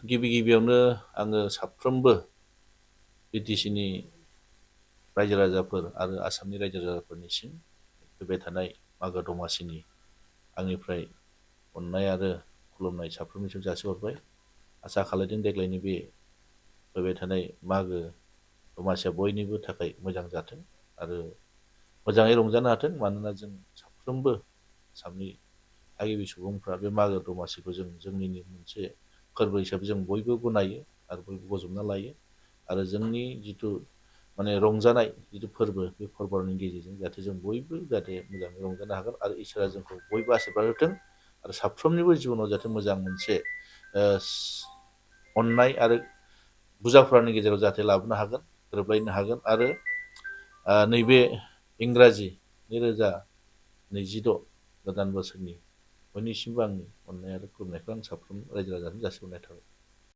गिबियावनो आङो साफ्रोमबो BTCनि रायजो राजाफोर आरो आसामनि रायजो राजाफोरनिसिम फैबाय थानाय मागो दमासिनि आंनिफ्राय अननाय आरो खुलुमनाय साफ्रोमनिसिम जासिहरबाय। आसा खालामदों देग्लायनि बे फैबाय थानाय मागो दमासिया बयनिबो थाखाय मोजां जाथों आरो मोजाङै रंजानो हाथों। मानोना जों साफ्रोमबो आसामनि थागिबि सुबुंफ्रा बे मागो दमासिखौ जोंनिनो मोनसे फोरबो हिसाबै जों बयबो गनायो आरो बयबो बजबना लायो आरो जोंनि जिथु माने रंजानाय जिथु फोरबो बे फोरबोनि गेजेरजों जाहाथे जों बयबो जाहाथे मोजाङै रंजानो हागोन आरो इसोरा जोंखौ बयबो आशीर्बाद होथों आरो साफ्रोमनिबो जिबनाव जाहाथे मोजां मोनसे अननाय आरो बुजाफोरनि गेजेराव जाहाथे लाबोनो हागोन, गोरोबलायनो हागोन आरो नैबे इंराजि 2026 गोदान बोसोरनि बयनिसिमबो आंनि अननाय आरो खुलुमनायखौ आं साफ्रोम रायजो राजानो जासिहरनाय थाबाय।